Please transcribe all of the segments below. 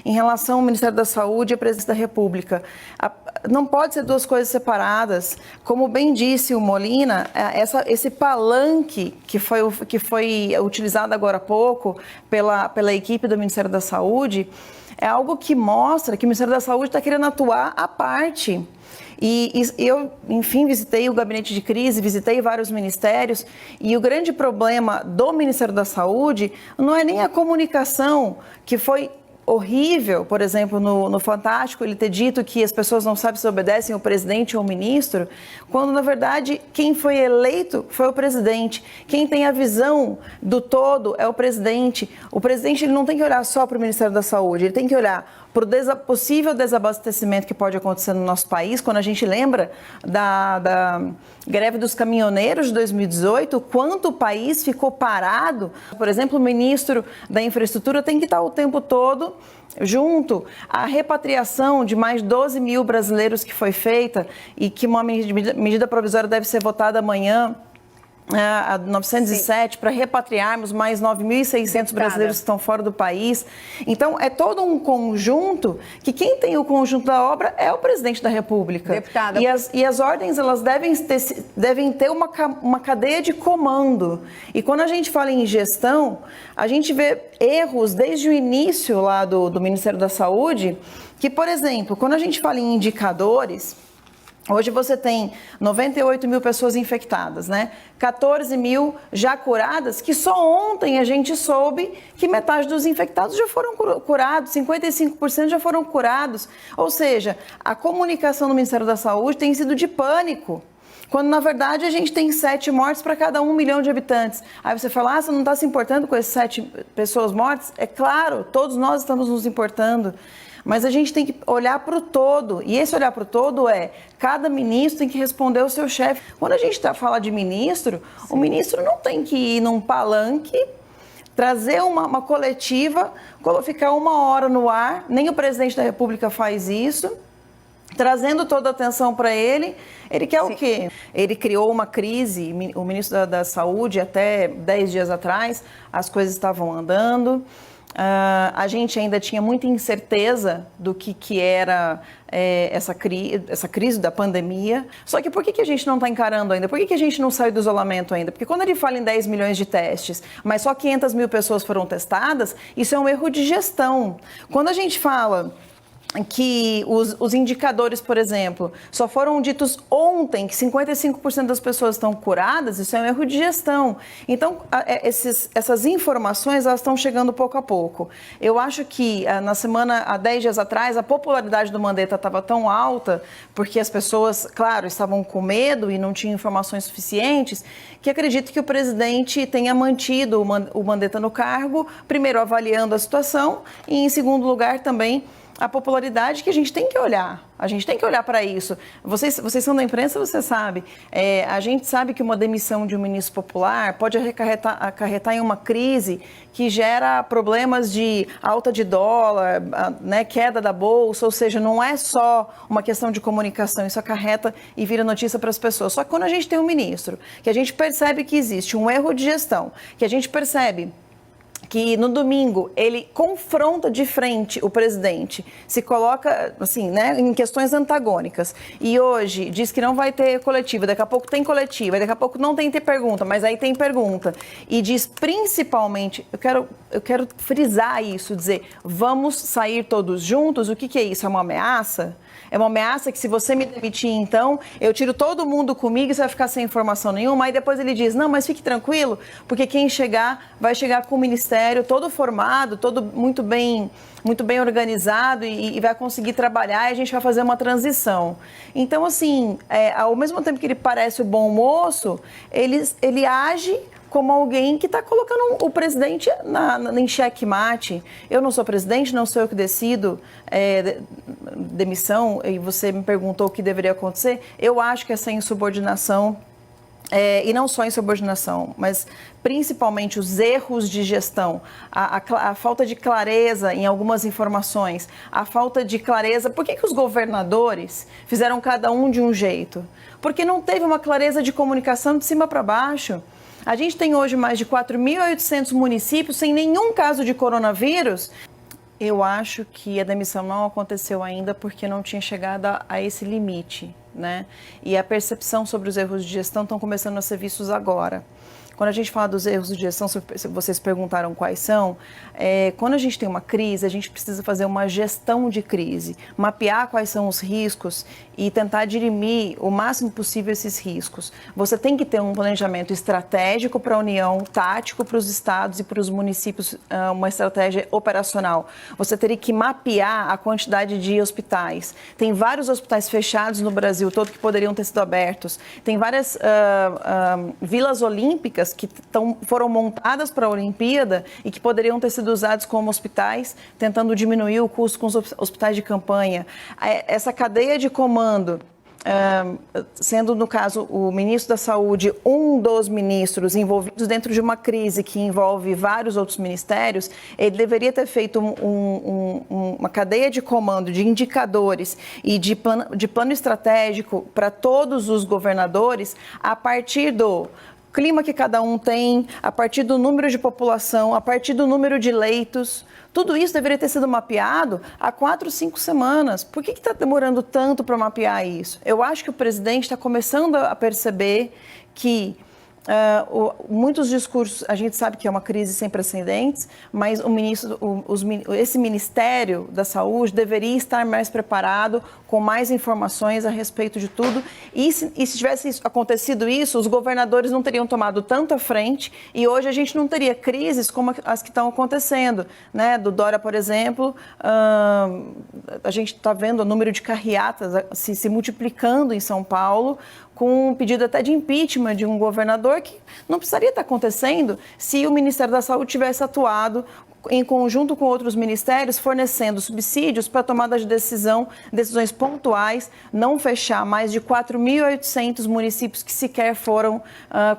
em relação ao Ministério da Saúde e à Presidência da República. Não pode ser duas coisas separadas. Como bem disse o Molina, esse palanque que foi utilizado agora há pouco pela equipe do Ministério da Saúde é algo que mostra que o Ministério da Saúde está querendo atuar à parte. E eu, enfim, visitei o gabinete de crise, visitei vários ministérios, e o grande problema do Ministério da Saúde não é nem a comunicação, que foi horrível, por exemplo, no Fantástico, ele ter dito que as pessoas não sabem se obedecem ao presidente ou ao ministro, quando, na verdade, quem foi eleito foi o presidente. Quem tem a visão do todo é o presidente. O presidente ele não tem que olhar só para o Ministério da Saúde, ele tem que olhar para o possível desabastecimento que pode acontecer no nosso país, quando a gente lembra da greve dos caminhoneiros de 2018, quanto o país ficou parado. Por exemplo, o ministro da Infraestrutura tem que estar o tempo todo junto à repatriação de mais 12 mil brasileiros que foi feita e que uma medida provisória deve ser votada amanhã, a 907, para repatriarmos mais 9.600 brasileiros que estão fora do país. Então, é todo um conjunto que quem tem o conjunto da obra é o presidente da República. Deputada. E as ordens, elas devem ter uma cadeia de comando. E quando a gente fala em gestão, a gente vê erros desde o início lá do Ministério da Saúde, que, por exemplo, quando a gente fala em indicadores, hoje você tem 98 mil pessoas infectadas, né? 14 mil já curadas, que só ontem a gente soube que metade dos infectados já foram curados, 55% já foram curados. Ou seja, a comunicação do Ministério da Saúde tem sido de pânico, quando na verdade a gente tem 7 mortes para cada 1 milhão de habitantes. Aí você fala, você não está se importando com essas 7 pessoas mortas? É claro, todos nós estamos nos importando. Mas a gente tem que olhar para o todo, e esse olhar para o todo cada ministro tem que responder ao seu chefe. Quando a gente fala de ministro, sim, o ministro não tem que ir num palanque, trazer uma coletiva, ficar 1 hora no ar, nem o presidente da República faz isso, trazendo toda a atenção para ele. Ele quer o quê? Ele criou uma crise, o ministro da Saúde, até 10 dias atrás, as coisas estavam andando. A gente ainda tinha muita incerteza do que era essa crise da pandemia. Só que por que a gente não está encarando ainda? Por que a gente não saiu do isolamento ainda? Porque quando ele fala em 10 milhões de testes, mas só 500 mil pessoas foram testadas, isso é um erro de gestão. Quando a gente fala que os indicadores, por exemplo, só foram ditos ontem que 55% das pessoas estão curadas, isso é um erro de gestão. Então, essas informações, elas estão chegando pouco a pouco. Eu acho que na semana, há 10 dias atrás, a popularidade do Mandetta estava tão alta, porque as pessoas, claro, estavam com medo e não tinham informações suficientes, que acredito que o presidente tenha mantido o Mandetta no cargo, primeiro avaliando a situação e, em segundo lugar, também a popularidade, que a gente tem que olhar. A gente tem que olhar para isso. Vocês são da imprensa, você sabe. A gente sabe que uma demissão de um ministro popular pode acarretar em uma crise que gera problemas de alta de dólar, né, queda da bolsa, ou seja, não é só uma questão de comunicação, isso acarreta e vira notícia para as pessoas. Só que quando a gente tem um ministro, que a gente percebe que existe um erro de gestão, que a gente percebe que no domingo ele confronta de frente o presidente, se coloca assim, né, em questões antagônicas, e hoje diz que não vai ter coletiva, daqui a pouco tem coletiva, daqui a pouco não tem ter pergunta, mas aí tem pergunta, e diz principalmente, eu quero frisar isso, dizer, vamos sair todos juntos. O que é isso? É uma ameaça? É uma ameaça que se você me demitir, então, eu tiro todo mundo comigo e você vai ficar sem informação nenhuma. Aí depois ele diz, não, mas fique tranquilo, porque quem chegar, vai chegar com o ministério todo formado, todo muito bem organizado e vai conseguir trabalhar, e a gente vai fazer uma transição. Então, assim, ao mesmo tempo que ele parece o bom moço, ele age como alguém que está colocando o presidente em xeque-mate. Eu não sou presidente, não sou eu que decido demissão, e você me perguntou o que deveria acontecer. Eu acho que essa insubordinação, e não só insubordinação, mas principalmente os erros de gestão, a falta de clareza em algumas informações, a falta de clareza. Por que os governadores fizeram cada um de um jeito? Porque não teve uma clareza de comunicação de cima para baixo. A gente tem hoje mais de 4.800 municípios sem nenhum caso de coronavírus. Eu acho que a demissão não aconteceu ainda porque não tinha chegado a esse limite, né? E a percepção sobre os erros de gestão estão começando a ser vistos agora. Quando a gente fala dos erros de gestão, se vocês perguntaram quais são, quando a gente tem uma crise, a gente precisa fazer uma gestão de crise, mapear quais são os riscos e tentar dirimir o máximo possível esses riscos. Você tem que ter um planejamento estratégico para a União, tático para os estados e para os municípios, uma estratégia operacional. Você teria que mapear a quantidade de hospitais. Tem vários hospitais fechados no Brasil todo que poderiam ter sido abertos. Tem várias vilas olímpicas que foram montadas para a Olimpíada e que poderiam ter sido usados como hospitais, tentando diminuir o custo com os hospitais de campanha. Essa cadeia de comando, sendo, no caso, o ministro da Saúde um dos ministros envolvidos dentro de uma crise que envolve vários outros ministérios, ele deveria ter feito uma cadeia de comando de indicadores e de plano estratégico para todos os governadores a partir do clima que cada um tem, a partir do número de população, a partir do número de leitos. Tudo isso deveria ter sido mapeado há 4, 5 semanas. Por que está demorando tanto para mapear isso? Eu acho que o presidente está começando a perceber que muitos discursos, a gente sabe que é uma crise sem precedentes, mas esse Ministério da Saúde deveria estar mais preparado, com mais informações a respeito de tudo. E se tivesse acontecido isso, os governadores não teriam tomado tanta frente e hoje a gente não teria crises como as que estão acontecendo, né? Do Dória, por exemplo, a gente está vendo o número de carreatas se multiplicando em São Paulo, com um pedido até de impeachment de um governador que não precisaria estar acontecendo se o Ministério da Saúde tivesse atuado em conjunto com outros ministérios, fornecendo subsídios para tomada de decisões pontuais, não fechar mais de 4.800 municípios que sequer foram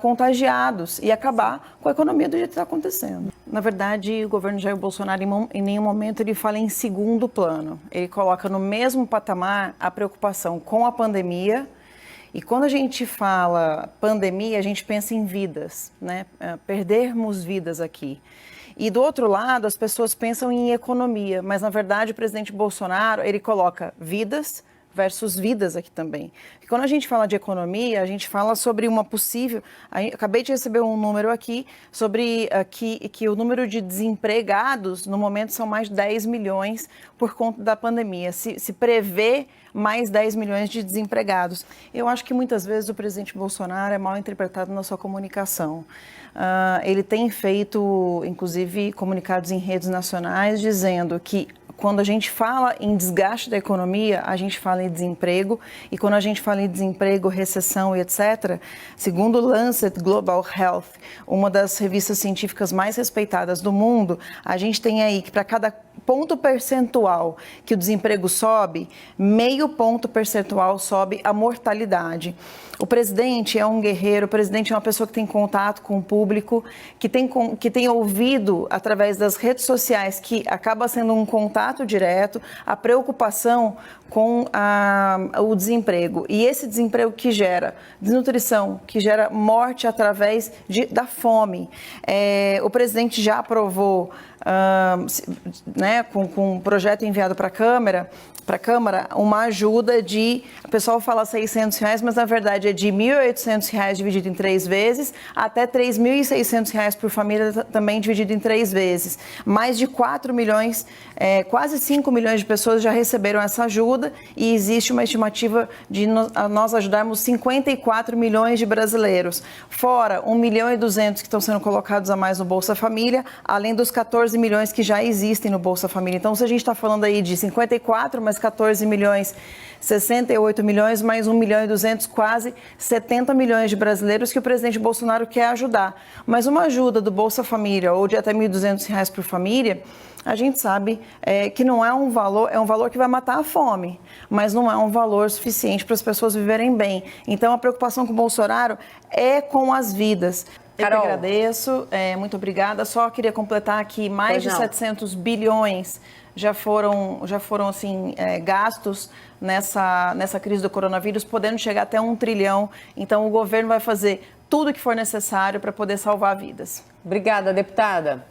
contagiados e acabar com a economia do jeito que está acontecendo. Na verdade, o governo Jair Bolsonaro, em nenhum momento, ele fala em segundo plano. Ele coloca no mesmo patamar a preocupação com a pandemia. E quando a gente fala pandemia, a gente pensa em vidas, né? Perdermos vidas aqui. E do outro lado, as pessoas pensam em economia, mas na verdade o presidente Bolsonaro, ele coloca vidas versus vidas aqui também. E quando a gente fala de economia, a gente fala sobre uma possível... Acabei de receber um número aqui sobre que o número de desempregados no momento são mais de 10 milhões por conta da pandemia. Se prevê mais 10 milhões de desempregados. Eu acho que muitas vezes o presidente Bolsonaro é mal interpretado na sua comunicação. Ele tem feito, inclusive, comunicados em redes nacionais dizendo que quando a gente fala em desgaste da economia, a gente fala em desemprego, e quando a gente fala em desemprego, recessão e etc., segundo o Lancet Global Health, uma das revistas científicas mais respeitadas do mundo, a gente tem aí que para cada ponto percentual que o desemprego sobe, meio ponto percentual sobe a mortalidade. O presidente é um guerreiro, o presidente é uma pessoa que tem contato com o público, que tem ouvido através das redes sociais, que acaba sendo um contato direto, a preocupação com o desemprego. E esse desemprego que gera desnutrição, que gera morte através da fome. O presidente já aprovou, né, com um projeto enviado para a Câmara, uma ajuda de, o pessoal fala R$600, mas na verdade é de R$1.800 dividido em 3 vezes, até R$3.600 por família também dividido em 3 vezes. Mais de 4 milhões, quase 5 milhões de pessoas já receberam essa ajuda e existe uma estimativa de nós ajudarmos 54 milhões de brasileiros. Fora 1.200.000 que estão sendo colocados a mais no Bolsa Família, além dos 14 milhões que já existem no Bolsa Família. Então, se a gente está falando aí de 54, mais 14 milhões, 68 milhões, mais 1.200.000, quase 70 milhões de brasileiros que o presidente Bolsonaro quer ajudar. Mas uma ajuda do Bolsa Família ou de até R$1.200 por família, a gente sabe que não é um valor que vai matar a fome, mas não é um valor suficiente para as pessoas viverem bem. Então, a preocupação com o Bolsonaro é com as vidas. Carol. Eu que agradeço, muito obrigada. Só queria completar que mais de 700 bilhões já foram assim, gastos nessa crise do coronavírus, podendo chegar até 1 trilhão. Então, o governo vai fazer tudo o que for necessário para poder salvar vidas. Obrigada, deputada.